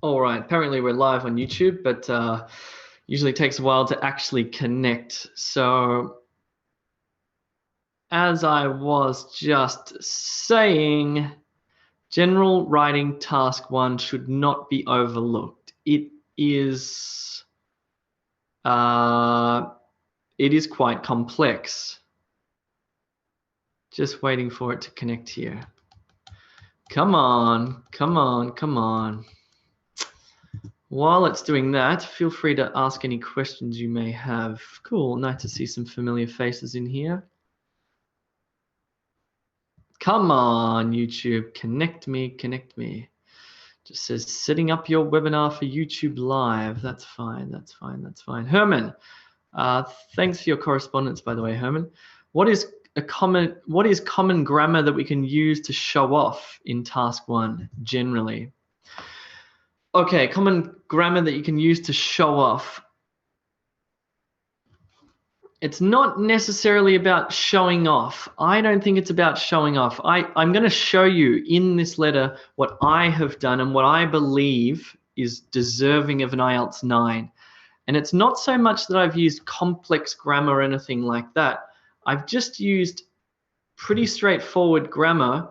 All right, apparently we're live on YouTube, but usually takes a while to actually connect. So as I was just saying, general writing task 1 should not be overlooked. It is quite complex. Just waiting for it to connect here. Come on, come on, come on. While it's doing that, feel free to ask any questions you may have. Cool, nice to see some familiar faces in here. Come on, YouTube, connect me, connect me. Just says setting up your webinar for YouTube Live. That's fine, that's fine, that's fine. Herman, thanks for your correspondence, by the way, Herman. What is common grammar that we can use to show off in task 1 generally? Okay, common grammar that you can use to show off. It's not necessarily about showing off. I don't think it's about showing off. I'm going to show you in this letter what I have done and what I believe is deserving of an IELTS 9. And it's not so much that I've used complex grammar or anything like that. I've just used pretty straightforward grammar,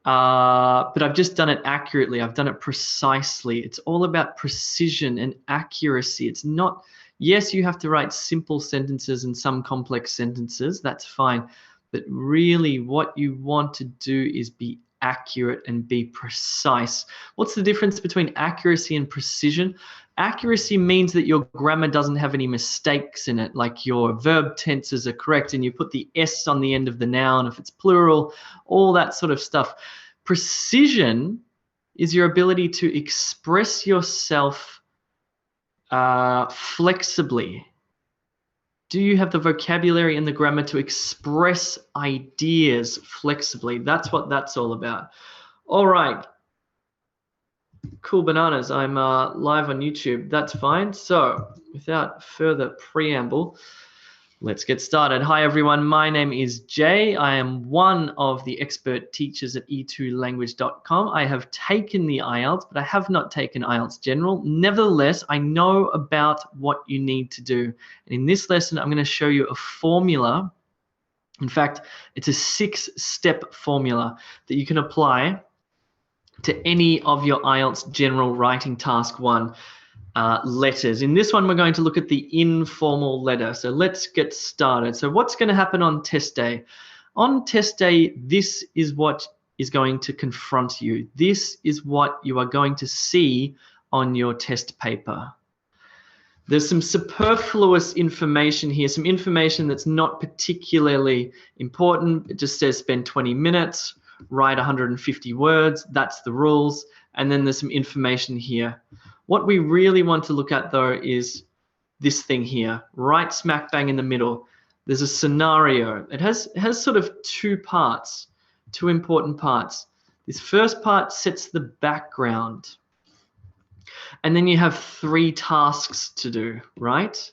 but I've just done it accurately. I've done it precisely. It's all about precision and accuracy. It's not, yes, you have to write simple sentences and some complex sentences. That's fine. But really what you want to do is be accurate and be precise. What's the difference between accuracy and precision? Accuracy means that your grammar doesn't have any mistakes in it, like your verb tenses are correct and you put the S on the end of the noun if it's plural, all that sort of stuff. Precision is your ability to express yourself flexibly. Do you have the vocabulary and the grammar to express ideas flexibly? That's what that's all about. All right. Cool bananas. I'm live on YouTube. That's fine. So without further preamble, let's get started. Hi, everyone. My name is Jay. I am one of the expert teachers at e2language.com. I have taken the IELTS, but I have not taken IELTS General. Nevertheless, I know about what you need to do. And in this lesson, I'm going to show you a formula. In fact, it's a 6-step formula that you can apply to any of your IELTS General Writing Task 1 letters. In this one, we're going to look at the informal letter. So let's get started. So what's going to happen on test day? On test day, this is what is going to confront you. This is what you are going to see on your test paper. There's some superfluous information here, some information that's not particularly important. It just says spend 20 minutes, write 150 words. That's the rules. And then there's some information here. What we really want to look at, though, is this thing here, right smack bang in the middle. There's a scenario. It has sort of 2 parts, 2 important parts. This first part sets the background. And then you have 3 tasks to do, right?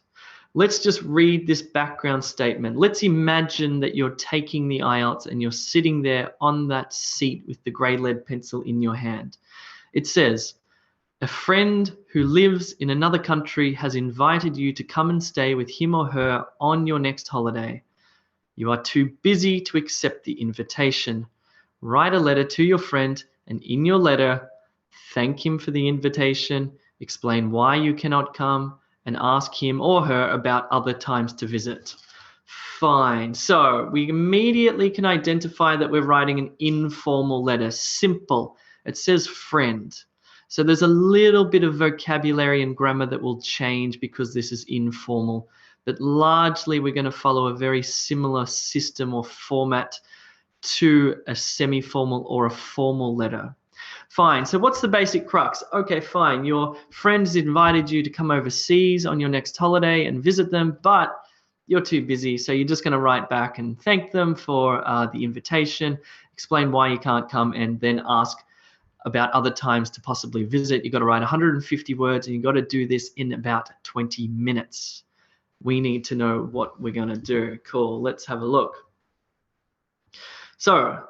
Let's just read this background statement. Let's imagine that you're taking the IELTS and you're sitting there on that seat with the grey lead pencil in your hand. It says, a friend who lives in another country has invited you to come and stay with him or her on your next holiday. You are too busy to accept the invitation. Write a letter to your friend, and in your letter, thank him for the invitation, explain why you cannot come, and ask him or her about other times to visit. Fine. So we immediately can identify that we're writing an informal letter. Simple. It says friend. So there's a little bit of vocabulary and grammar that will change because this is informal. But largely we're going to follow a very similar system or format to a semi-formal or a formal letter. Fine. So what's the basic crux? Okay, fine. Your friend has invited you to come overseas on your next holiday and visit them, but you're too busy. So you're just going to write back and thank them for the invitation, explain why you can't come, and then ask about other times to possibly visit. You've got to write 150 words, and you've got to do this in about 20 minutes. We need to know what we're going to do. Cool. Let's have a look. So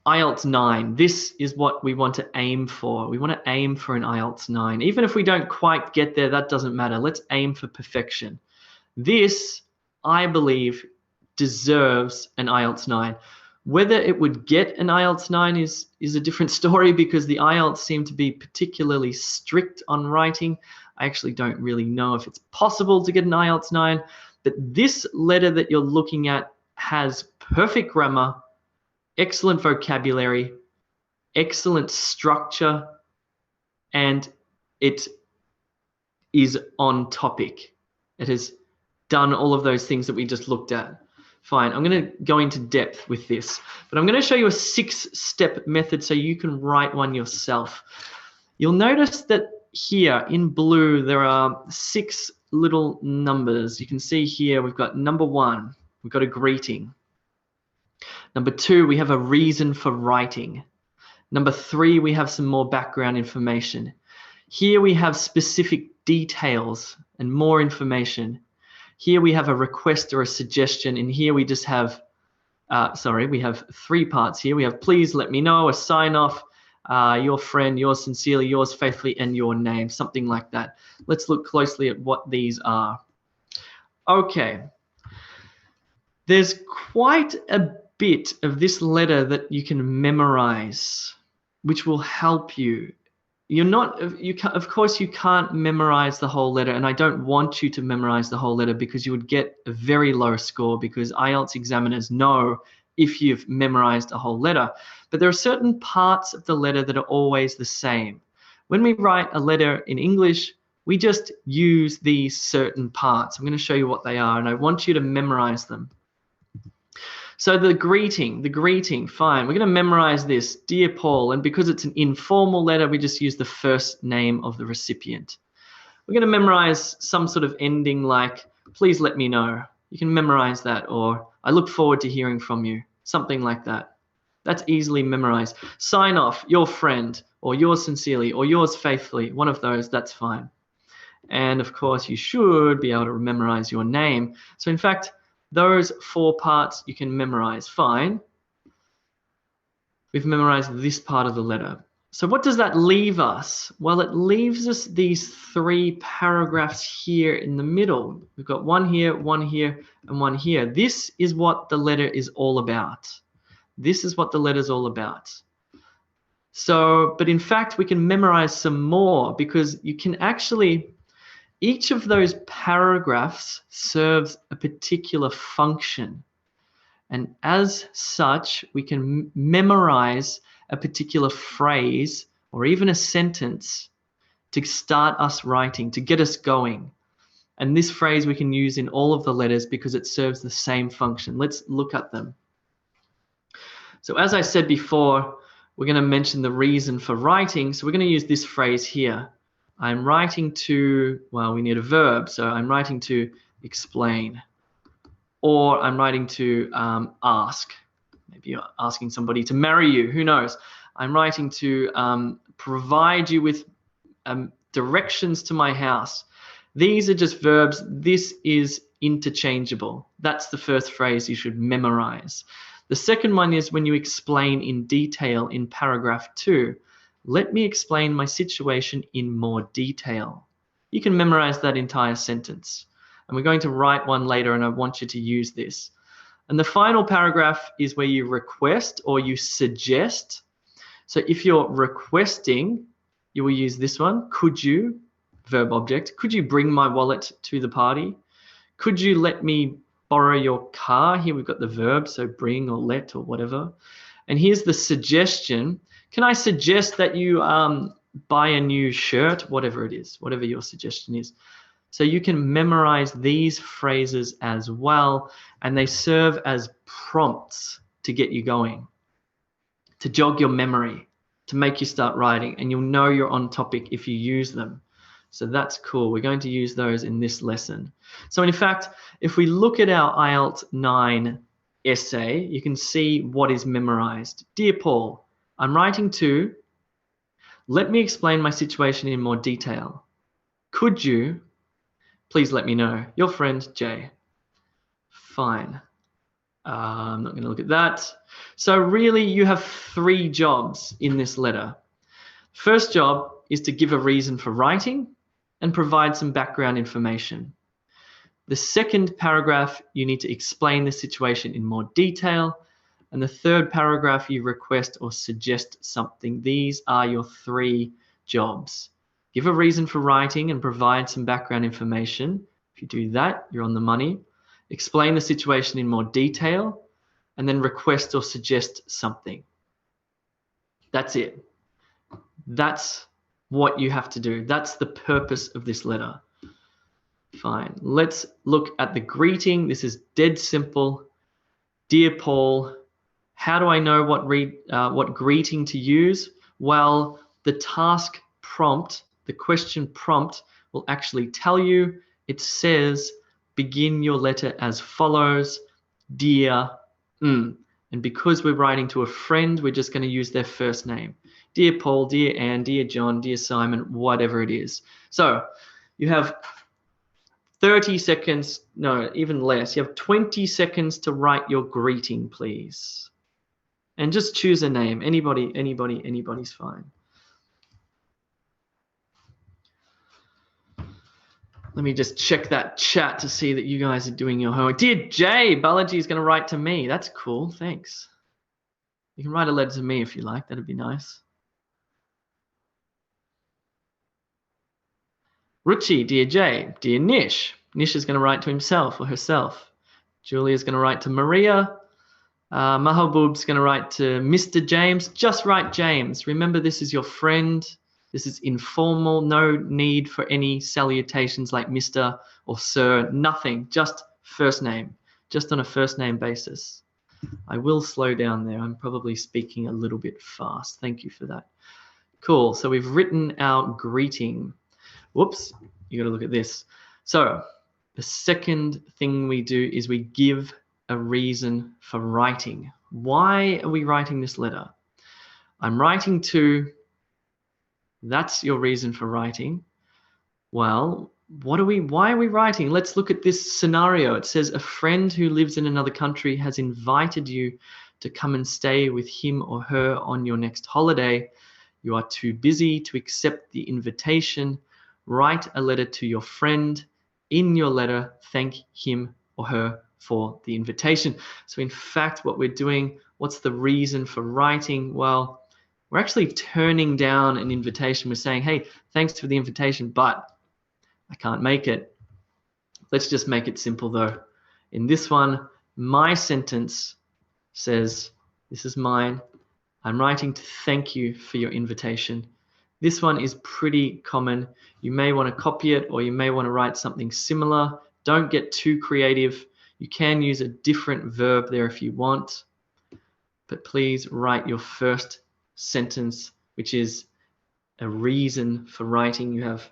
IELTS 9. This is what we want to aim for. We want to aim for an IELTS 9. Even if we don't quite get there, that doesn't matter. Let's aim for perfection. This, I believe, deserves an IELTS 9. Whether it would get an IELTS 9 is a different story, because the IELTS seem to be particularly strict on writing. I actually don't really know if it's possible to get an IELTS 9, but this letter that you're looking at has perfect grammar, excellent vocabulary, excellent structure, and it is on topic. It has done all of those things that we just looked at. Fine, I'm going to go into depth with this, but I'm going to show you a 6-step method so you can write one yourself. You'll notice that here in blue there are 6 little numbers. You can see here we've got number 1, we've got a greeting. Number 2, we have a reason for writing. Number 3, we have some more background information. Here we have specific details and more information. Here we have a request or a suggestion, and here we just have, we have 3 parts here. We have please let me know, a sign off, your friend, yours sincerely, yours faithfully, and your name, something like that. Let's look closely at what these are. Okay. There's quite a bit of this letter that you can memorize, which will help you. Of course you can't memorize the whole letter, and I don't want you to memorize the whole letter, because you would get a very low score, because IELTS examiners know if you've memorized a whole letter. But there are certain parts of the letter that are always the same. When we write a letter in English, we just use these certain parts. I'm going to show you what they are, and I want you to memorize them. So the greeting, fine. We're going to memorize this, Dear Paul, and because it's an informal letter, we just use the first name of the recipient. We're going to memorize some sort of ending like, please let me know. You can memorize that, or I look forward to hearing from you, something like that. That's easily memorized. Sign off, your friend, or yours sincerely, or yours faithfully, one of those, that's fine. And of course, you should be able to memorize your name. So in fact, those 4 parts you can memorize. Fine. We've memorized this part of the letter. So what does that leave us? Well, it leaves us these 3 paragraphs here in the middle. We've got one here, and one here. This is what the letter is all about. This is what the letter is all about. So, but in fact, we can memorize some more, because you can actually, each of those paragraphs serves a particular function. And as such, we can memorize a particular phrase or even a sentence to start us writing, to get us going. And this phrase we can use in all of the letters because it serves the same function. Let's look at them. So as I said before, we're going to mention the reason for writing. So we're going to use this phrase here. I'm writing to, well, we need a verb. So I'm writing to explain. Or I'm writing to ask. Maybe you're asking somebody to marry you. Who knows? I'm writing to provide you with directions to my house. These are just verbs. This is interchangeable. That's the first phrase you should memorize. The second one is when you explain in detail in paragraph 2. Let me explain my situation in more detail. You can memorize that entire sentence. And we're going to write one later, and I want you to use this. And the final paragraph is where you request or you suggest. So if you're requesting, you will use this one. Could you, verb object, could you bring my wallet to the party? Could you let me borrow your car? Here we've got the verb, so bring or let or whatever. And here's the suggestion. Can I suggest that you buy a new shirt? Whatever it is, whatever your suggestion is. So you can memorize these phrases as well, and they serve as prompts to get you going, to jog your memory, to make you start writing, and you'll know you're on topic if you use them. So that's cool. We're going to use those in this lesson. So in fact, if we look at our IELTS 9 essay, you can see what is memorized. Dear Paul, I'm writing to, let me explain my situation in more detail. Could you please let me know? Your friend, Jay. Fine. I'm not going to look at that. So really, you have 3 jobs in this letter. First job is to give a reason for writing and provide some background information. The second paragraph, you need to explain the situation in more detail. And the third paragraph, you request or suggest something. These are your 3 jobs. Give a reason for writing and provide some background information. If you do that, you're on the money. Explain the situation in more detail, and then request or suggest something. That's it. That's what you have to do. That's the purpose of this letter. Fine. Let's look at the greeting. This is dead simple. Dear Paul, how do I know what greeting to use? Well, the task prompt, the question prompt, will actually tell you. It says, begin your letter as follows, dear. And because we're writing to a friend, we're just going to use their first name. Dear Paul, dear Anne, dear John, dear Simon, whatever it is. So you have 30 seconds, no, even less. You have 20 seconds to write your greeting, please. And just choose a name. Anybody's fine. Let me just check that chat to see that you guys are doing your homework. Dear Jay, Balaji is going to write to me. That's cool. Thanks. You can write a letter to me if you like. That'd be nice. Ruchi, dear Jay. Dear Nish. Nish is going to write to himself or herself. Julia is going to write to Maria. Mahabub's going to write to Mr. James. Just write James. Remember, this is your friend. This is informal. No need for any salutations like Mr. or Sir. Nothing. Just first name. Just on a first name basis. I will slow down there. I'm probably speaking a little bit fast. Thank you for that. Cool. So we've written our greeting. Whoops. You got to look at this. So the second thing we do is we give a reason for writing. Why are we writing this letter? I'm writing to, that's your reason for writing. Well, why are we writing? Let's look at this scenario. It says a friend who lives in another country has invited you to come and stay with him or her on your next holiday. You are too busy to accept the invitation. Write a letter to your friend. In your letter, thank him or her for the invitation. So in fact, what we're doing, what's the reason for writing? Well, we're actually turning down an invitation. We're saying, hey, thanks for the invitation, but I can't make it. Let's just make it simple though. In this one, my sentence says, this is mine. I'm writing to thank you for your invitation. This one is pretty common. You may want to copy it or you may want to write something similar. Don't get too creative. You can use a different verb there if you want, but please write your first sentence, which is a reason for writing. You have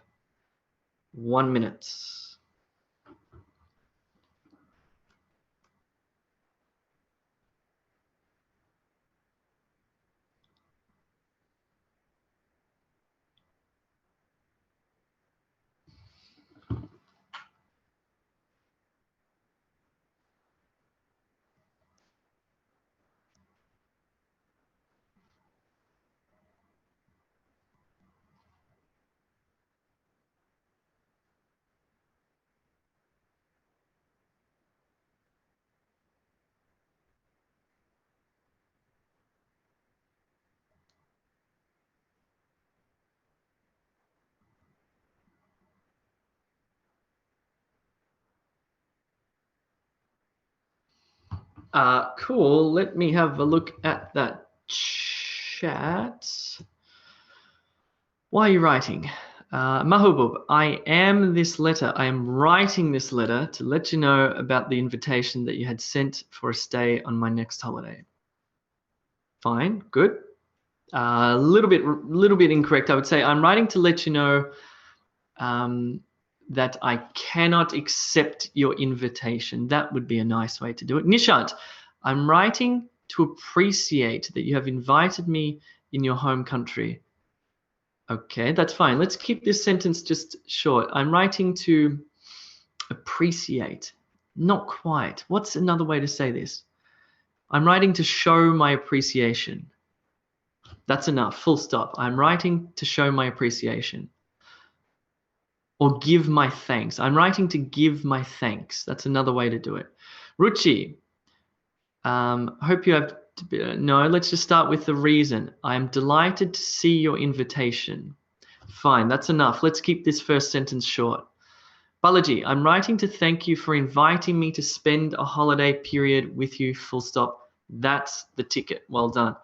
1 minute. Cool. Let me have a look at that chat. Why are you writing? Mahbub, I am writing this letter to let you know about the invitation that you had sent for a stay on my next holiday. Fine, good. A little bit incorrect. I would say I'm writing to let you know that I cannot accept your invitation. That would be a nice way to do it. Nishant, I'm writing to appreciate that you have invited me in your home country. Okay, that's fine. Let's keep this sentence just short. I'm writing to appreciate. Not quite. What's another way to say this? I'm writing to show my appreciation. That's enough, full stop. I'm writing to show my appreciation. Or give my thanks. I'm writing to give my thanks. That's another way to do it. Ruchi, hope you have, no, let's just start with the reason. I'm delighted to see your invitation. Fine, that's enough. Let's keep this first sentence short. Balaji, I'm writing to thank you for inviting me to spend a holiday period with you, full stop. That's the ticket. Well done.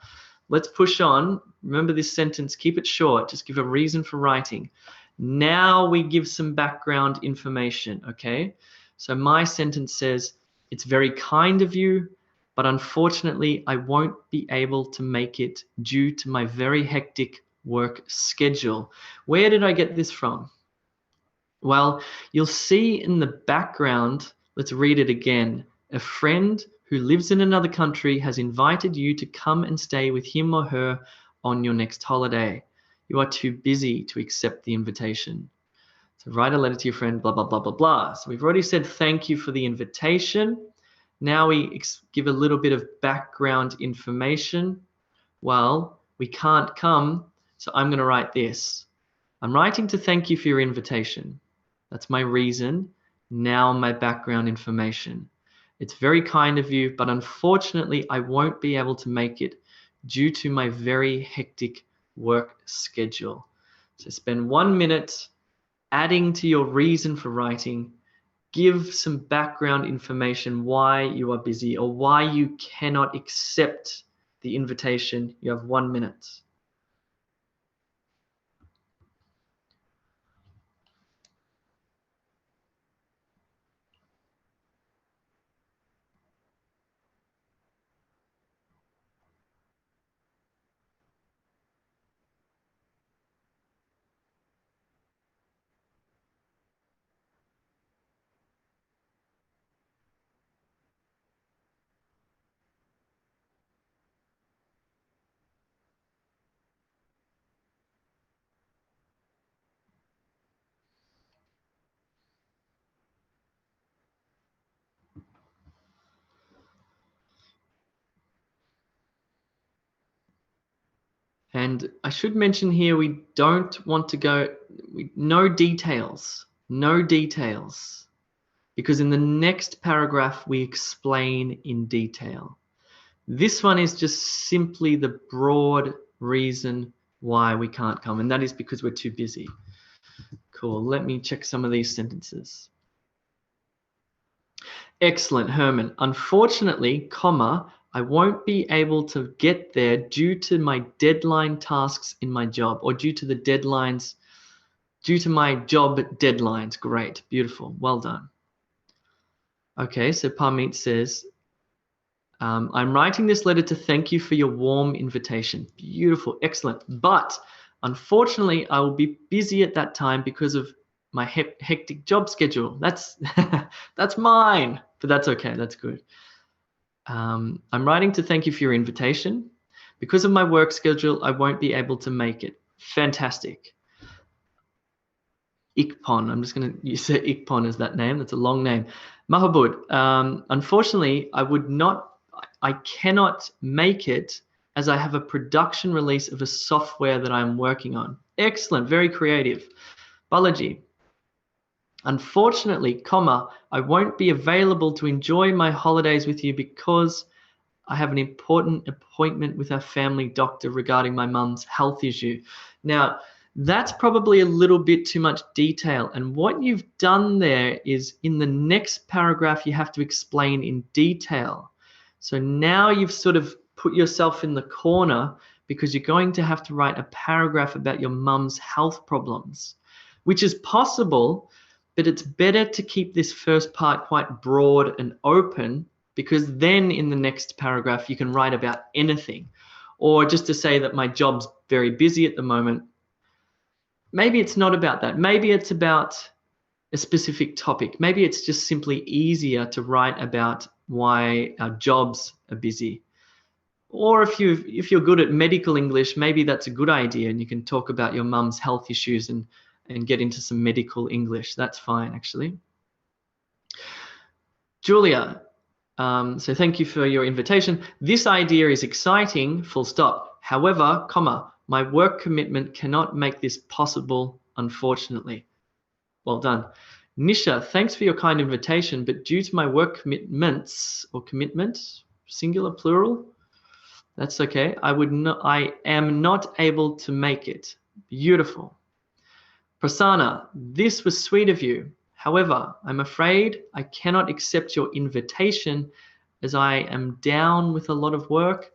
Let's push on. Remember this sentence, keep it short. Just give a reason for writing. Now we give some background information, okay? So my sentence says, it's very kind of you, but unfortunately I won't be able to make it due to my very hectic work schedule. Where did I get this from? Well, you'll see in the background, let's read it again. A friend who lives in another country has invited you to come and stay with him or her on your next holiday. You are too busy to accept the invitation. So write a letter to your friend, blah, blah, blah, blah, blah. So we've already said thank you for the invitation. Now we give a little bit of background information. Well, we can't come, so I'm going to write this. I'm writing to thank you for your invitation. That's my reason. Now my background information. It's very kind of you, but unfortunately I won't be able to make it due to my very hectic work schedule. So spend 1 minute adding to your reason for writing. Give some background information why you are busy or why you cannot accept the invitation. You have 1 minute. And I should mention here, we don't want to go, no details, because in the next paragraph, we explain in detail. This one is just simply the broad reason why we can't come, and that is because we're too busy. Cool, let me check some of these sentences. Excellent, Herman. Unfortunately, comma, I won't be able to get there due to my deadline tasks in my job, or due to the deadlines, due to my job deadlines. Great, beautiful, well done. Okay, so Parmeet says, I'm writing this letter to thank you for your warm invitation. Beautiful, excellent. But unfortunately, I will be busy at that time because of my hectic job schedule. That's that's mine, but that's okay. That's good. I'm writing to thank you for your invitation. Because of my work schedule, I won't be able to make it. Fantastic. Ikpon, I'm just going to use Ikpon as that name. That's a long name. Mahabud, unfortunately, I cannot make it as I have a production release of a software that I'm working on. Excellent, very creative. Balaji, unfortunately, comma, I won't be available to enjoy my holidays with you because I have an important appointment with our family doctor regarding my mum's health issue. Now, that's probably a little bit too much detail. And what you've done there is in the next paragraph, you have to explain in detail. So now you've sort of put yourself in the corner because you're going to have to write a paragraph about your mum's health problems, which is possible, but it's better to keep this first part quite broad and open, because then in the next paragraph, you can write about anything. Or just to say that my job's very busy at the moment. Maybe it's not about that. Maybe it's about a specific topic. Maybe it's just simply easier to write about why our jobs are busy. Or if you're good at medical English, maybe that's a good idea, and you can talk about your mum's health issues and get into some medical English. That's fine, actually. Julia, So thank you for your invitation. This idea is exciting, full stop. However, comma, my work commitment cannot make this possible, unfortunately. Well done. Nisha, thanks for your kind invitation, but due to my work commitments or commitment, singular, plural, that's okay. I am not able to make it. Beautiful. Prasanna, this was sweet of you. However, I'm afraid I cannot accept your invitation as I am down with a lot of work.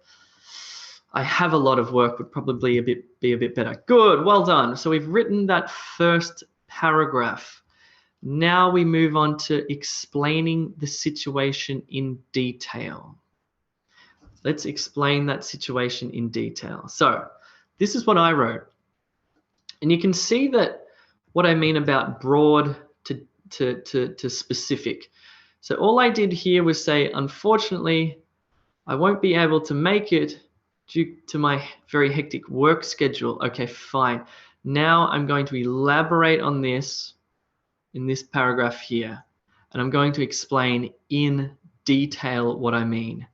I have a lot of work would probably be a bit better. Good, well done. So we've written that first paragraph. Now we move on to explaining the situation in detail. Let's explain that situation in detail. So this is what I wrote. And you can see that what I mean about broad to specific. So all I did here was say, unfortunately, I won't be able to make it due to my very hectic work schedule. Okay, fine. Now I'm going to elaborate on this in this paragraph here, and I'm going to explain in detail what I mean.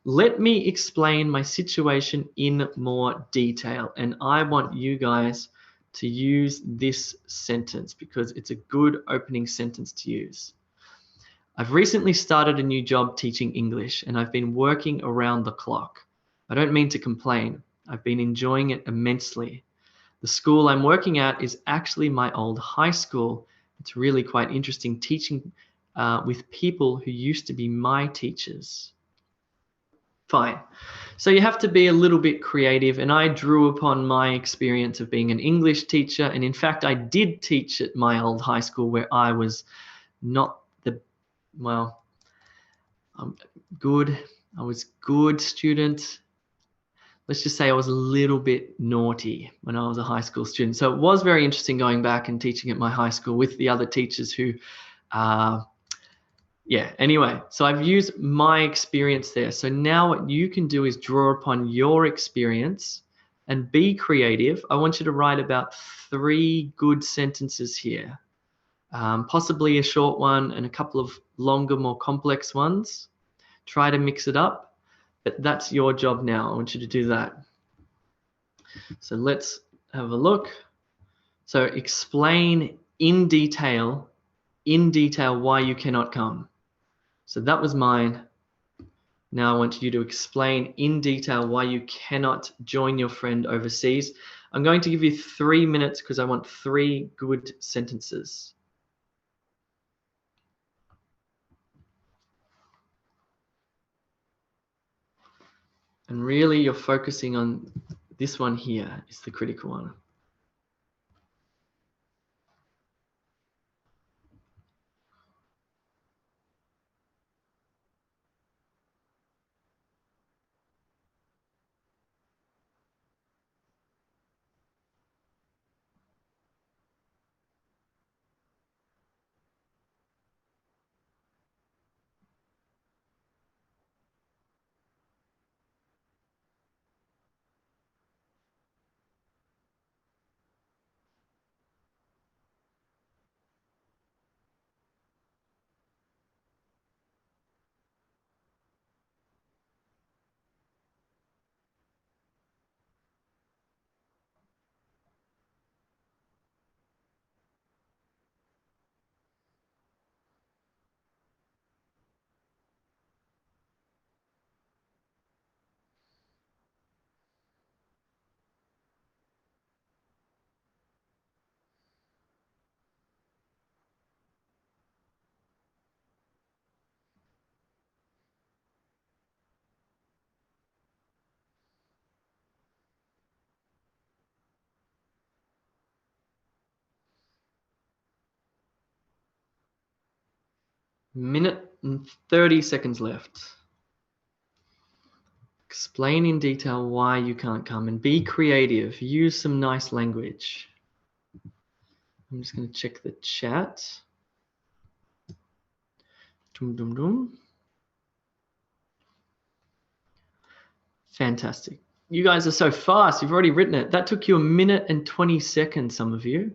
Let me explain my situation in more detail, and I want you guys to use this sentence because it's a good opening sentence to use. I've recently started a new job teaching English, and I've been working around the clock. I don't mean to complain. I've been enjoying it immensely. The school I'm working at is actually my old high school. It's really quite interesting teaching with people who used to be my teachers. Fine. So you have to be a little bit creative, and I drew upon my experience of being an English teacher, and in fact I did teach at my old high school where I was not the, well, good. I was good student. Let's just say I was a little bit naughty when I was a high school student. So it was very interesting going back and teaching at my high school with the other teachers who, yeah, anyway, so I've used my experience there. So now what you can do is draw upon your experience and be creative. I want you to write about 3 good sentences here, possibly a short one and a couple of longer, more complex ones. Try to mix it up, but that's your job now. I want you to do that. So let's have a look. So explain in detail why you cannot come. So that was mine. Now I want you to explain in detail why you cannot join your friend overseas. I'm going to give you 3 minutes because I want 3 good sentences. And really you're focusing on this one here is the critical one. Minute and 30 seconds left. Explain in detail why you can't come and be creative. Use some nice language. I'm just going to check the chat. Dum, dum, dum. Fantastic. You guys are so fast. You've already written it. That took you 1 minute and 20 seconds, some of you.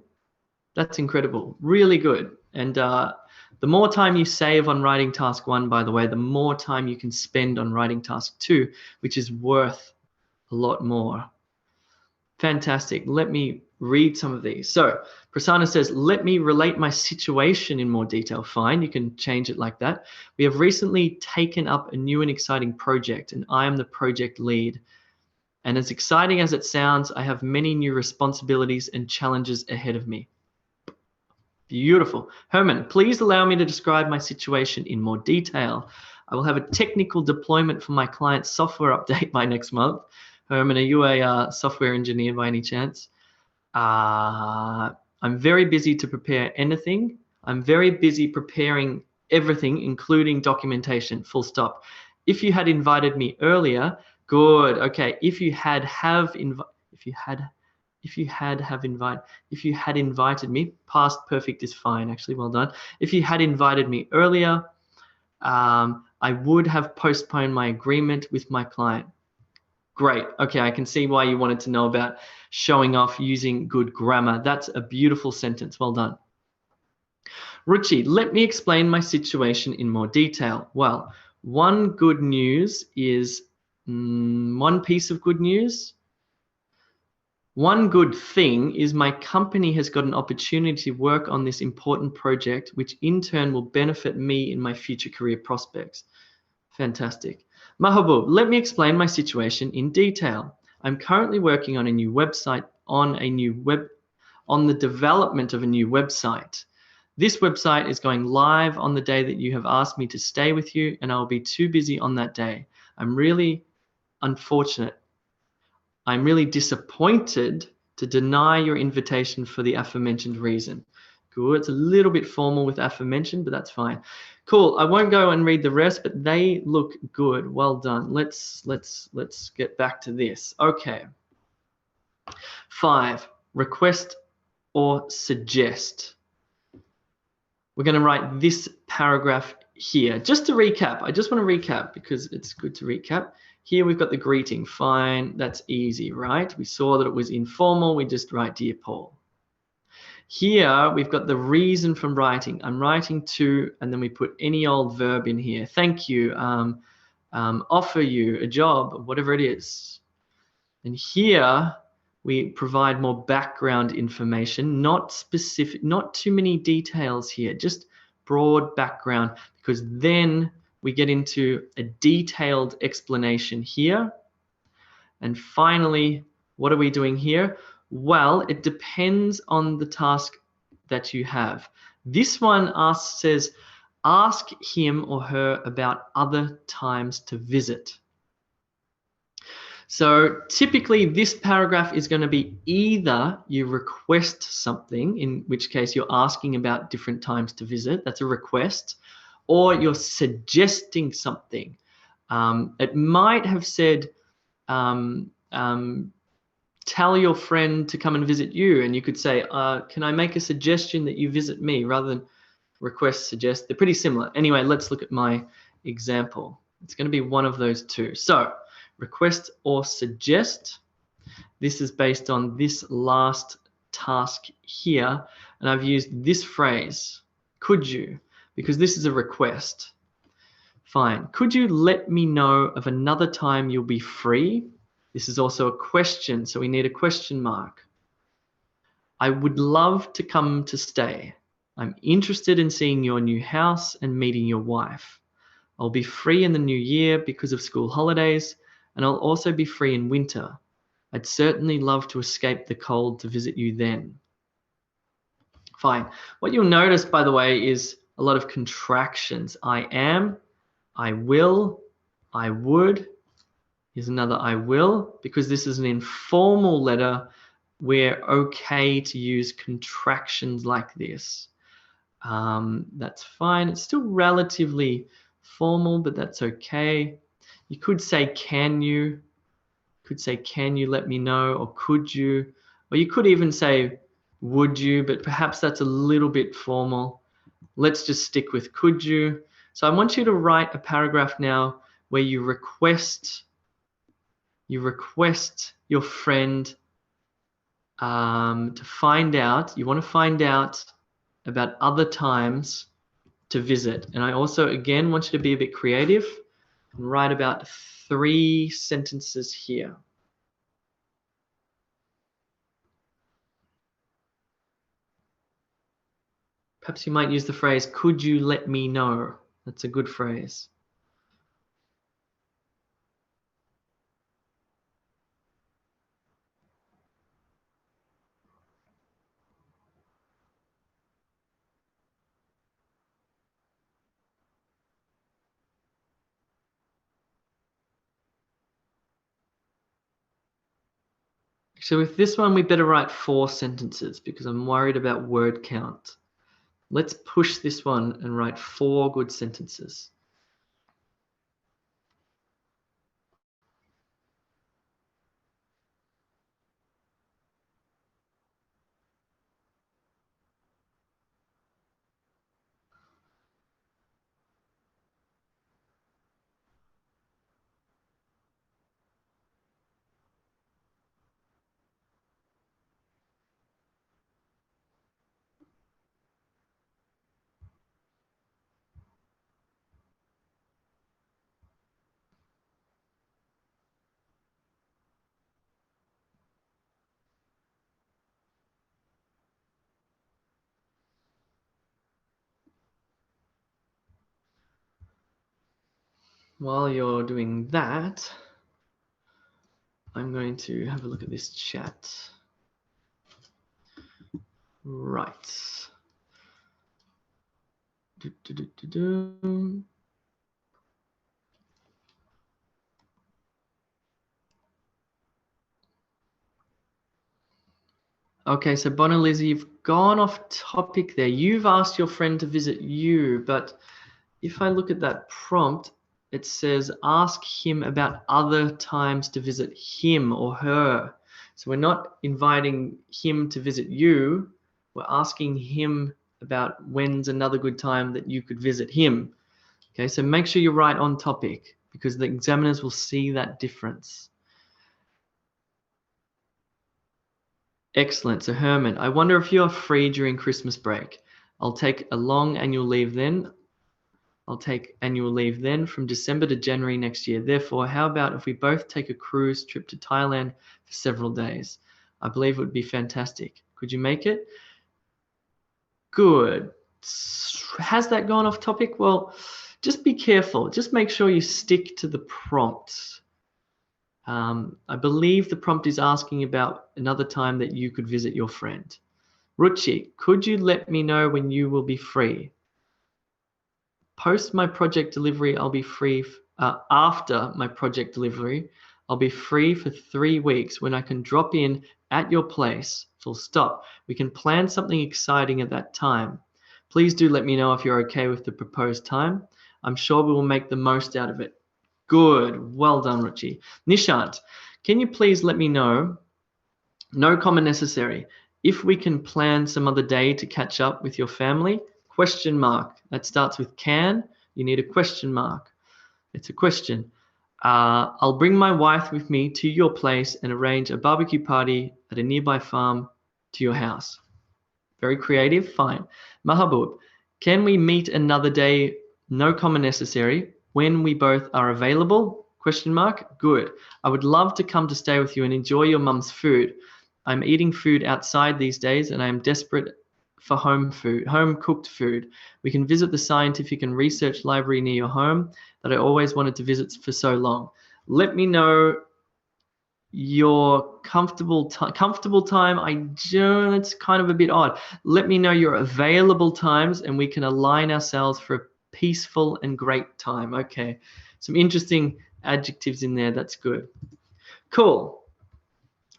That's incredible. Really good. And the more time you save on writing task 1, by the way, the more time you can spend on writing task 2, which is worth a lot more. Fantastic. Let me read some of these. So Prasanna says, let me relate my situation in more detail. Fine, you can change it like that. We have recently taken up a new and exciting project, and I am the project lead. And as exciting as it sounds, I have many new responsibilities and challenges ahead of me. Beautiful. Herman, please allow me to describe my situation in more detail. I will have a technical deployment for my client's software update by next month. Herman, are you a software engineer by any chance? I'm very busy to prepare anything. I'm very busy preparing everything, including documentation, full stop. If you had invited me earlier, good. Okay. If you had invited me, past perfect is fine, actually, well done. If you had invited me earlier, I would have postponed my agreement with my client. Great. Okay, I can see why you wanted to know about showing off using good grammar. That's a beautiful sentence. Well done. Ruchi, let me explain my situation in more detail. Well, one good news is one piece of good news. One good thing is my company has got an opportunity to work on this important project, which in turn will benefit me in my future career prospects. Fantastic. Mahabub, let me explain my situation in detail. I'm currently working on a new website, on the development of a new website. This website is going live on the day that you have asked me to stay with you, and I'll be too busy on that day. I'm really unfortunate. I'm really disappointed to deny your invitation for the aforementioned reason. Good. It's a little bit formal with aforementioned, but that's fine. Cool. I won't go and read the rest, but they look good. Well done. Let's get back to this. Okay. 5, request or suggest. We're going to write this paragraph here. Just to recap, I just want to recap because it's good to recap. Here we've got the greeting. Fine. That's easy, right? We saw that it was informal. We just write, Dear Paul. Here we've got the reason for writing. I'm writing to, and then we put any old verb in here. Thank you, offer you a job, whatever it is. And here we provide more background information, not specific, not too many details here, just broad background, because then we get into a detailed explanation here. And finally, what are we doing here? Well, it depends on the task that you have. This one says, ask him or her about other times to visit. So typically this paragraph is going to be either you request something, in which case you're asking about different times to visit, that's a request, or you're suggesting something. It might have said, tell your friend to come and visit you, and you could say, can I make a suggestion that you visit me, rather than request, suggest. They're pretty similar. Anyway, let's look at my example. It's going to be one of those two. So request or suggest. This is based on this last task here, and I've used this phrase, could you, because this is a request. Fine. Could you let me know of another time you'll be free? This is also a question, so we need a question mark. I would love to come to stay. I'm interested in seeing your new house and meeting your wife. I'll be free in the new year because of school holidays, and I'll also be free in winter. I'd certainly love to escape the cold to visit you then. Fine. What you'll notice, by the way, is a lot of contractions. I am, I will, I would. Here's another I will, because this is an informal letter. We're okay to use contractions like this. That's fine. It's still relatively formal, but that's okay. You could say, can you? Could say, can you let me know? Or could you? Or you could even say, would you? But perhaps that's a little bit formal. Let's just stick with could you. So I want you to write a paragraph now where you request your friend to find out. You want to find out about other times to visit. And I also, again, want you to be a bit creative and write about 3 sentences here. Perhaps you might use the phrase, could you let me know? That's a good phrase. So with this one, we better write 4 sentences because I'm worried about word count. Let's push this one and write 4 good sentences. While you're doing that, I'm going to have a look at this chat. Right. Okay, so Bona Lizzie, you've gone off topic there. You've asked your friend to visit you, but if I look at that prompt, it says ask him about other times to visit him or her. So we're not inviting him to visit you. We're asking him about when's another good time that you could visit him. Okay, so make sure you're right on topic because the examiners will see that difference. Excellent. So Herman, I wonder if you're free during Christmas break. I'll take a long annual leave then. I'll take annual leave then from December to January next year. Therefore, how about if we both take a cruise trip to Thailand for several days? I believe it would be fantastic. Could you make it? Good. Has that gone off topic? Well, just be careful. Just make sure you stick to the prompts. I believe the prompt is asking about another time that you could visit your friend. Ruchi, could you let me know when you will be free? Post my project delivery, I'll be free. After my project delivery, I'll be free for 3 weeks when I can drop in at your place, full stop. We can plan something exciting at that time. Please do let me know if you're okay with the proposed time. I'm sure we will make the most out of it. Good. Well done, Ruchi. Nishant, can you please let me know, no comment necessary, if we can plan some other day to catch up with your family? Question mark. That starts with can. You need a question mark. It's a question. I'll bring my wife with me to your place and arrange a barbecue party at a nearby farm to your house. Very creative. Fine. Mahabub, can we meet another day? No comment necessary. When we both are available? Question mark. Good. I would love to come to stay with you and enjoy your mum's food. I'm eating food outside these days and I am desperate for home cooked food. We can visit the scientific and research library near your home that I always wanted to visit for so long. Let me know your comfortable time. It's kind of a bit odd. Let me know your available times and we can align ourselves for a peaceful and great time. Okay, some interesting adjectives in there. That's good. Cool.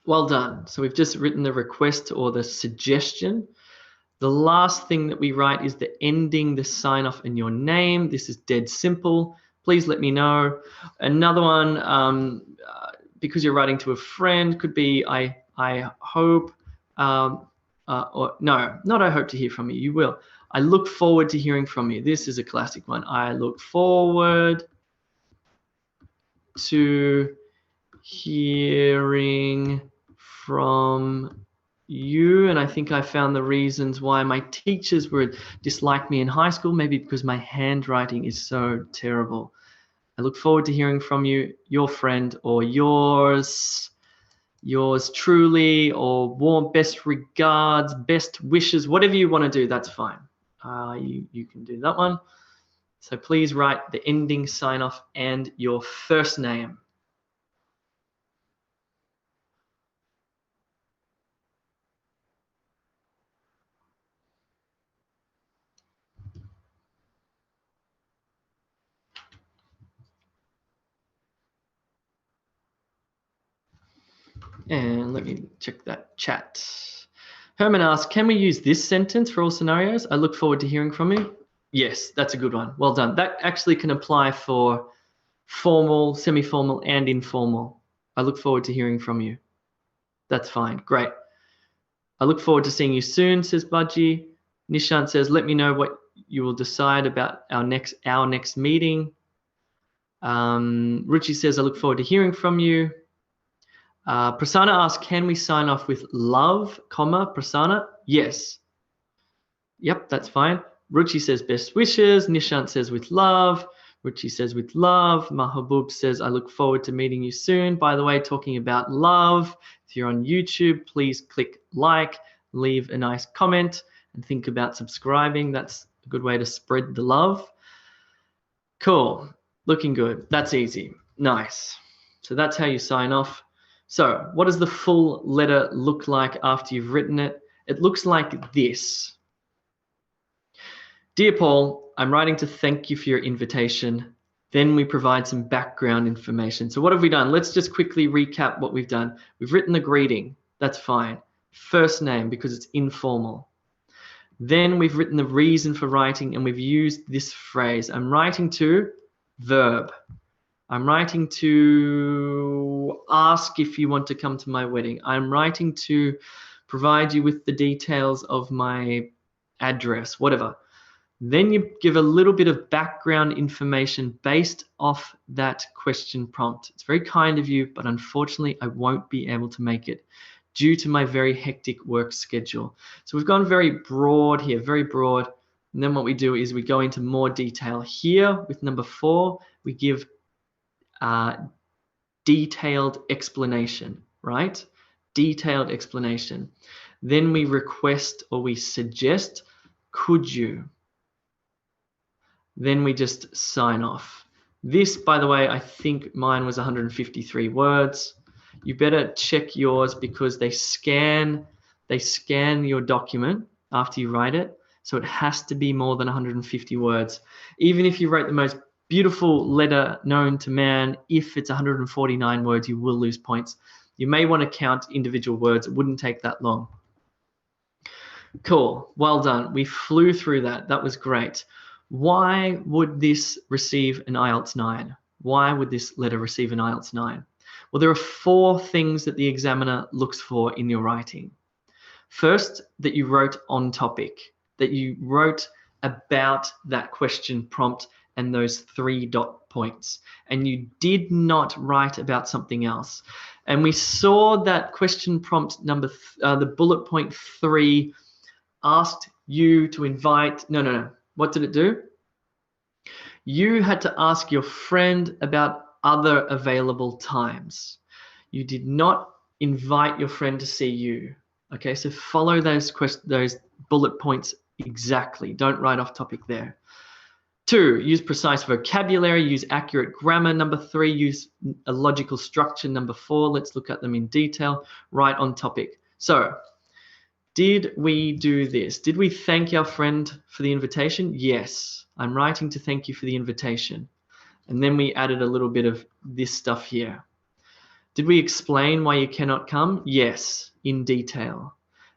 Well done. So we've just written the request or the suggestion. The last thing that we write is the ending, the sign off, and your name. This is dead simple. Please let me know. Another one, because you're writing to a friend, could be I hope, or no, not I hope to hear from you. You will. I look forward to hearing from you. This is a classic one. I look forward to hearing from you, and I think I found the reasons why my teachers would dislike me in high school, maybe because my handwriting is so terrible. I look forward to hearing from you, your friend, or yours truly, or warm best regards, best wishes, whatever you want to do, that's fine. You can do that one. So please write the ending sign off and your first name. And let me check that chat. Herman asks, can we use this sentence for all scenarios? I look forward to hearing from you. Yes, that's a good one. Well done. That actually can apply for formal, semi-formal, and informal. I look forward to hearing from you. That's fine. Great. I look forward to seeing you soon, says Budgie. Nishant says, let me know what you will decide about our next meeting. Ruchi says, I look forward to hearing from you. Prasanna asks, can we sign off with love, comma, Prasanna? Yes. Yep, that's fine. Ruchi says, best wishes. Nishant says, with love. Ruchi says, with love. Mahabub says, I look forward to meeting you soon. By the way, talking about love, if you're on YouTube, please click like, leave a nice comment, and think about subscribing. That's a good way to spread the love. Cool. Looking good. That's easy. Nice. So that's how you sign off. So what does the full letter look like after you've written it? It looks like this. Dear Paul, I'm writing to thank you for your invitation. Then we provide some background information. So what have we done? Let's just quickly recap what we've done. We've written the greeting. That's fine. First name, because it's informal. Then we've written the reason for writing, and we've used this phrase. I'm writing to, verb. I'm writing to ask if you want to come to my wedding. I'm writing to provide you with the details of my address, whatever. Then you give a little bit of background information based off that question prompt. It's very kind of you, but unfortunately, I won't be able to make it due to my very hectic work schedule. So we've gone very broad here, very broad. And then what we do is we go into more detail. Here with number 4, we give detailed explanation, right? Detailed explanation. Then we request or we suggest, could you? Then we just sign off. This, by the way, I think mine was 153 words. You better check yours because they scan your document after you write it. So it has to be more than 150 words. Even if you wrote the most beautiful letter known to man, if it's 149 words, you will lose points. You may want to count individual words. It wouldn't take that long. Cool. Well done. We flew through that. That was great. Why would this receive an IELTS 9? Why would this letter receive an IELTS 9? Well, there are 4 things that the examiner looks for in your writing. First, that you wrote on topic, that you wrote about that question prompt and those 3 dot points, and you did not write about something else. And we saw that question prompt number, the bullet point 3 asked you to invite, no. What did it do? You had to ask your friend about other available times. You did not invite your friend to see you. Okay, so follow those bullet points exactly. Don't write off topic there. 2, use precise vocabulary, use accurate grammar. Number 3, use a logical structure. Number 4, let's look at them in detail. Write on topic. So, did we do this? Did we thank our friend for the invitation? Yes. I'm writing to thank you for the invitation. And then we added a little bit of this stuff here. Did we explain why you cannot come? Yes, in detail.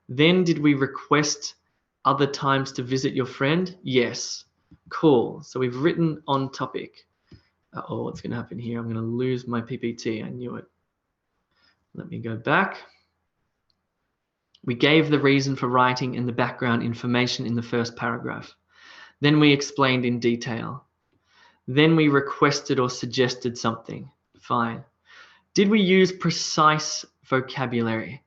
Then did we request other times to visit your friend? Yes. Cool. So we've written on topic. Uh-oh, what's going to happen here? I'm going to lose my PPT. I knew it. Let me go back. We gave the reason for writing and the background information in the first paragraph. Then we explained in detail. Then we requested or suggested something. Fine. Did we use precise vocabulary?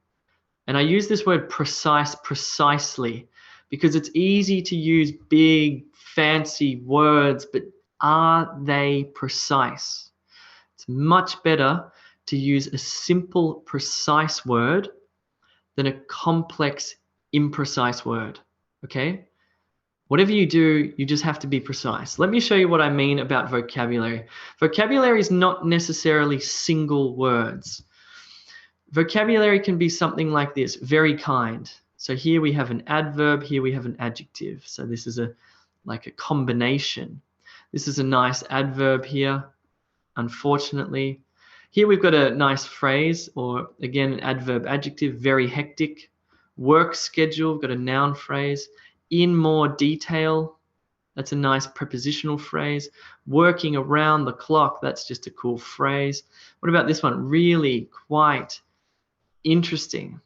And I use this word precise precisely because it's easy to use big, fancy words, but are they precise? It's much better to use a simple, precise word than a complex, imprecise word, okay? Whatever you do, you just have to be precise. Let me show you what I mean about vocabulary. Vocabulary is not necessarily single words. Vocabulary can be something like this, very kind. So here we have an adverb, here we have an adjective. So this is like a combination. This is a nice adverb here, unfortunately. Here we've got a nice phrase, or again, an adverb adjective, very hectic. Work schedule, we've got a noun phrase. In more detail, that's a nice prepositional phrase. Working around the clock, that's just a cool phrase. What about this one? Really quite interesting.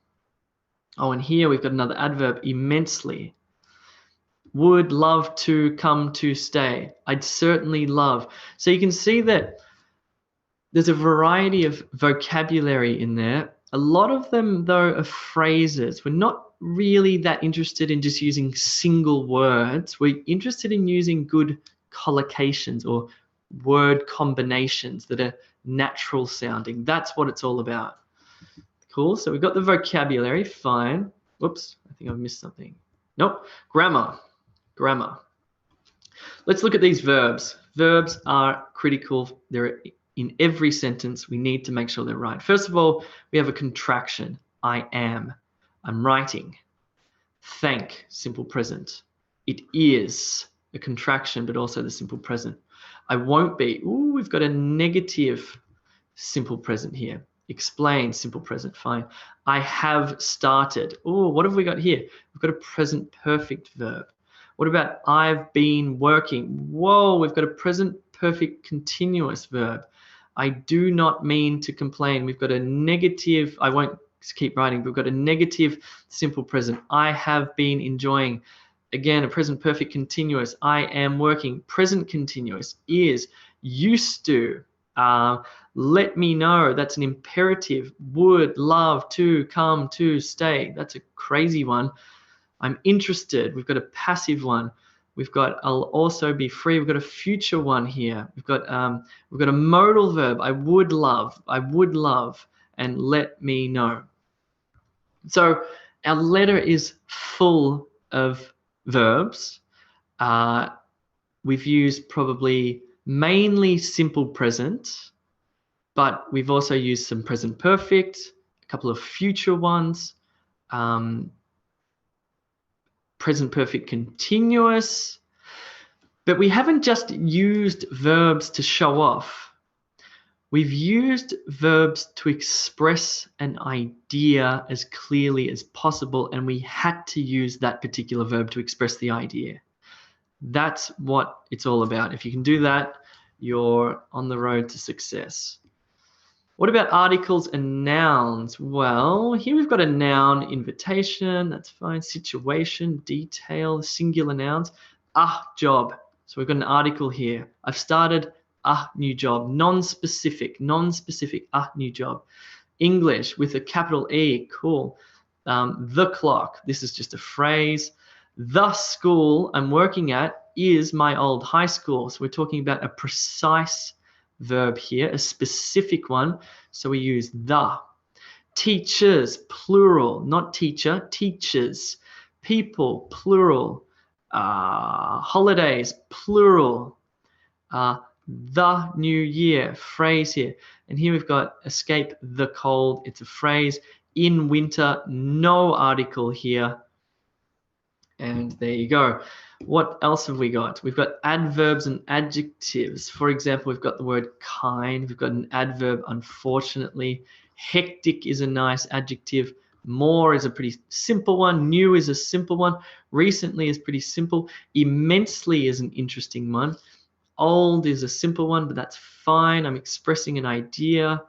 Oh, and here we've got another adverb, immensely. Would love to come to stay. I'd certainly love. So you can see that there's a variety of vocabulary in there. A lot of them, though, are phrases. We're not really that interested in just using single words. We're interested in using good collocations or word combinations that are natural sounding. That's what it's all about. Cool. So we've got the vocabulary. Fine. Whoops. I think I've missed something. Nope. Grammar. Grammar. Let's look at these verbs. Verbs are critical. They're in every sentence. We need to make sure they're right. First of all, we have a contraction. I am. I'm writing. Thank, simple present. It is a contraction, but also the simple present. I won't be. Ooh, we've got a negative simple present here. Explain, simple present, fine. I have started. Oh, what have we got here? We've got a present perfect verb. What about I've been working? Whoa, we've got a present perfect continuous verb. I do not mean to complain. We've got a negative, I won't keep writing, but we've got a negative simple present. I have been enjoying. Again, a present perfect continuous. I am working. Present continuous is used to. Let me know. That's an imperative. Would love to come to stay. That's a crazy one. I'm interested. We've got a passive one. We've got I'll also be free. We've got a future one here. We've got a modal verb. I would love, and let me know. So our letter is full of verbs. We've used probably mainly simple present, but we've also used some present perfect, a couple of future ones, present perfect continuous, but we haven't just used verbs to show off. We've used verbs to express an idea as clearly as possible, and we had to use that particular verb to express the idea. That's what it's all about. If you can do that, you're on the road to success. What about articles and nouns? Well, here we've got a noun, invitation, that's fine, situation, detail, singular nouns, job. So we've got an article here. I've started a new job, non-specific, new job. English with a capital E, cool. The clock, this is just a phrase. The school I'm working at is my old high school. So we're talking about a precise verb here, a specific one. So we use the. Teachers, plural, not teacher, teachers. People, plural. Holidays, plural. The new year, phrase here. And here we've got escape the cold. It's a phrase. In winter, no article here. And there you go. What else have we got? We've got adverbs and adjectives. For example, we've got the word kind. We've got an adverb, unfortunately. Hectic is a nice adjective. More is a pretty simple one. New is a simple one. Recently is pretty simple. Immensely is an interesting one. Old is a simple one, but that's fine. I'm expressing an idea.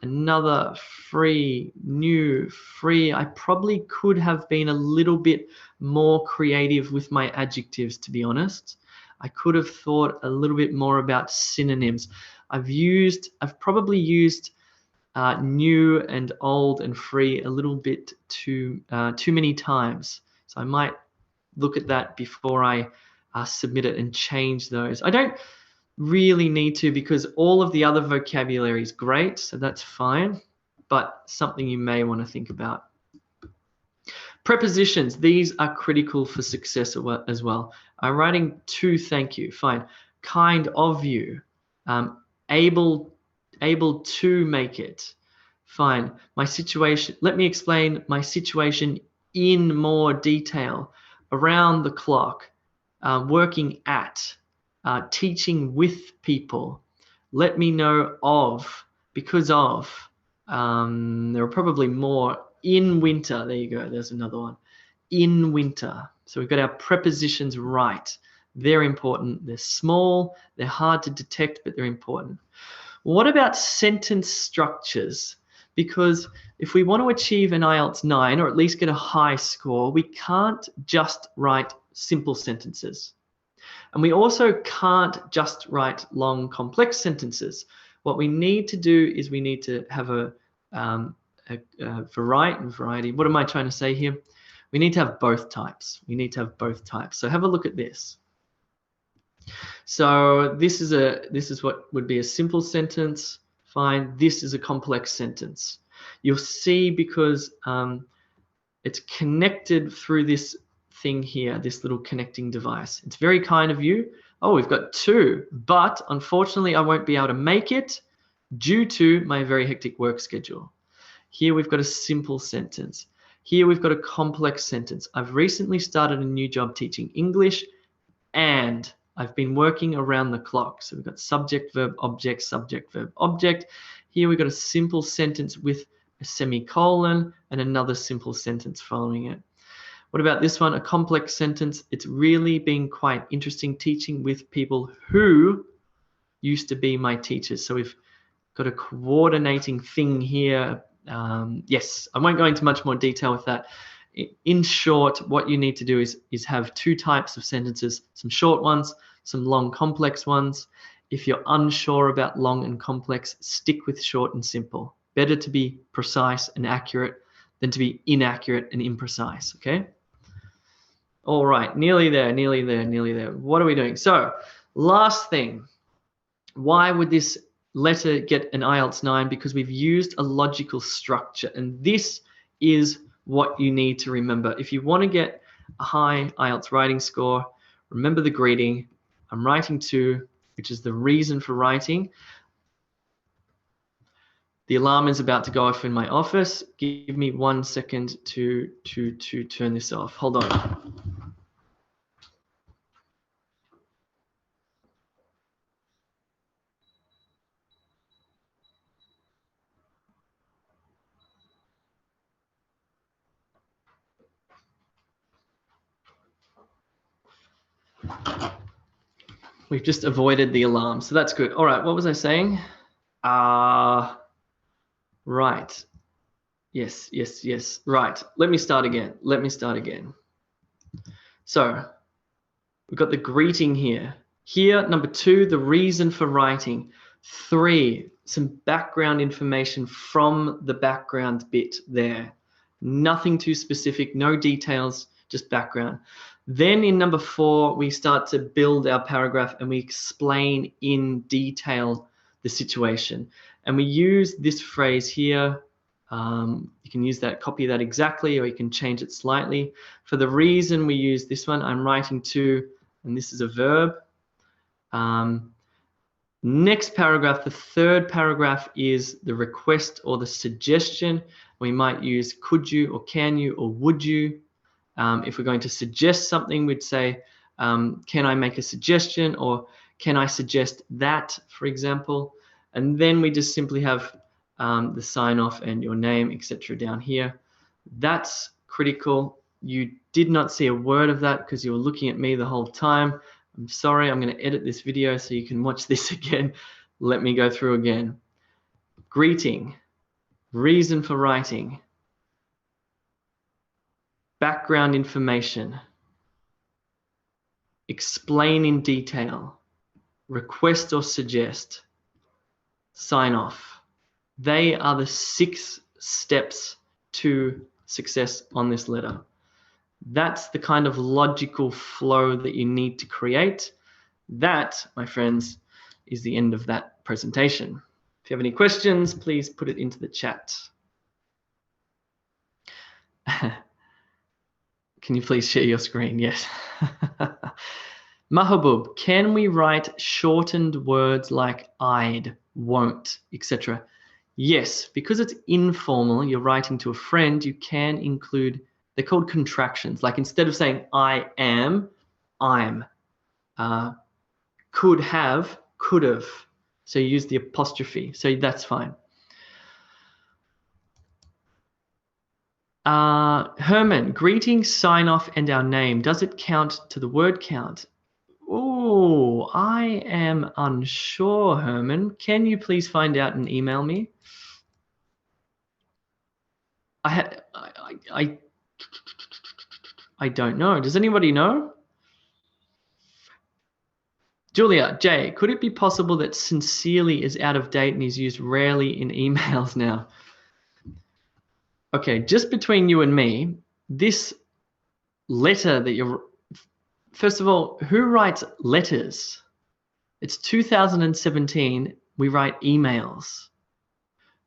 Another, free, new, free. I probably could have been a little bit more creative with my adjectives, to be honest. I could have thought a little bit more about synonyms. I've probably used new and old and free a little bit too many times. So I might look at that before I submit it and change those. I don't really need to, because all of the other vocabulary is great, so that's fine, but something you may want to think about. Prepositions, these are critical for success as well. I'm writing to thank you, fine. Kind of you, able to make it, fine. My situation, let me explain my situation in more detail. Around the clock, working at, teaching with people. Let me know of, because of. There are probably more. In winter, there you go, there's another one. In winter. So we've got our prepositions right. They're important. They're small, they're hard to detect, but they're important. What about sentence structures? Because if we want to achieve an IELTS 9, or at least get a high score, we can't just write simple sentences. And we also can't just write long, complex sentences. What we need to do is we need to have a variety. What am I trying to say here? We need to have both types. We need to have both types. So have a look at this. So this is what would be a simple sentence. Fine. This is a complex sentence. You'll see, because it's connected through this thing here, this little connecting device. It's very kind of you. Oh, we've got two, but unfortunately I won't be able to make it due to my very hectic work schedule. Here we've got a simple sentence. Here we've got a complex sentence. I've recently started a new job teaching English, and I've been working around the clock. So we've got subject, verb, object, subject, verb, object. Here we've got a simple sentence with a semicolon and another simple sentence following it. What about this one? A complex sentence. It's really been quite interesting teaching with people who used to be my teachers. So we've got a coordinating thing here. Yes, I won't go into much more detail with that. In short, what you need to do is have two types of sentences, some short ones, some long, complex ones. If you're unsure about long and complex, stick with short and simple. Better to be precise and accurate than to be inaccurate and imprecise, okay? All right, nearly there, nearly there, nearly there. What are we doing? So, last thing, why would this letter get an IELTS 9? Because we've used a logical structure, and this is what you need to remember. If you want to get a high IELTS writing score, remember the greeting. I'm writing to, which is the reason for writing. The alarm is about to go off in my office. Give me 1 second to turn this off. Hold on. We've just avoided the alarm, so that's good. All right, what was I saying? Right. Yes. Right. Let me start again. So we've got the greeting here. Here, number 2, the reason for writing. 3, some background information from the background bit there. Nothing too specific, no details, just background. Then in number 4, we start to build our paragraph and we explain in detail the situation. And we use this phrase here. You can use that, copy that exactly, or you can change it slightly. For the reason, we use this one. I'm writing to, and this is a verb. Next paragraph, the third paragraph, is the request or the suggestion. We might use could you or can you or would you. If we're going to suggest something, we'd say, can I make a suggestion, or can I suggest that, for example. And then we just simply have the sign off and your name, etc. down here. That's critical. You did not see a word of that because you were looking at me the whole time. I'm sorry, I'm going to edit this video so you can watch this again. Let me go through again. Greeting, reason for writing, background information, explain in detail, request or suggest, sign off. They are the 6 steps to success on this letter. That's the kind of logical flow that you need to create. That, my friends, is the end of that presentation. If you have any questions, please put it into the chat. Can you please share your screen? Yes. Mahabub, can we write shortened words like I'd, won't, etc.? Yes, because it's informal, you're writing to a friend, you can include, they're called contractions. Like instead of saying I am, I'm. Could have, could have. So you use the apostrophe, so that's fine. Herman, greetings, sign off, and our name. Does it count to the word count? Oh, I am unsure, Herman. Can you please find out and email me? I don't know. Does anybody know? Julia, Jay, could it be possible that sincerely is out of date and is used rarely in emails now? Okay, just between you and me, this letter that you're... First of all, who writes letters? It's 2017. We write emails.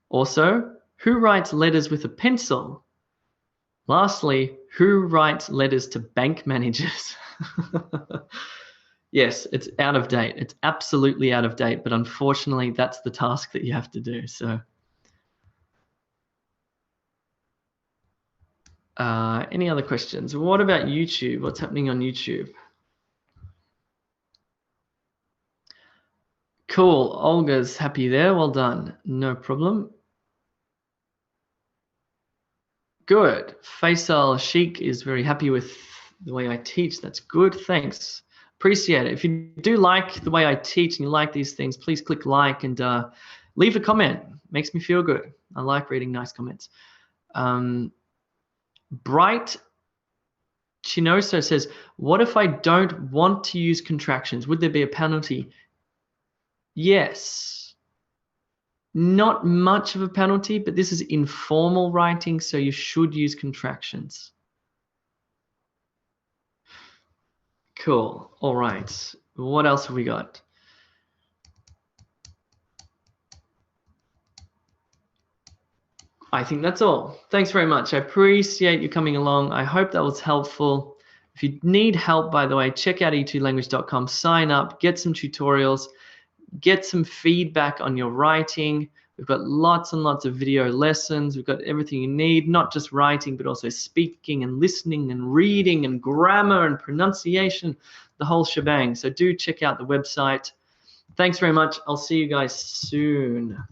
Also, who writes letters with a pencil? Lastly, who writes letters to bank managers? Yes, it's out of date. It's absolutely out of date, but unfortunately, that's the task that you have to do. So, any other questions? What about YouTube? What's happening on YouTube? Cool. Olga's happy there. Well done. No problem. Good. Faisal Sheikh is very happy with the way I teach. That's good. Thanks. Appreciate it. If you do like the way I teach and you like these things, please click like and leave a comment. Makes me feel good. I like reading nice comments. Bright Chinoso says, what if I don't want to use contractions? Would there be a penalty? Yes. Not much of a penalty, but this is informal writing, so you should use contractions. Cool. All right. What else have we got? I think that's all. Thanks very much. I appreciate you coming along. I hope that was helpful. If you need help, by the way, check out e2language.com, sign up, get some tutorials, get some feedback on your writing. We've got lots and lots of video lessons. We've got everything you need, not just writing, but also speaking and listening and reading and grammar and pronunciation, the whole shebang. So do check out the website. Thanks very much. I'll see you guys soon.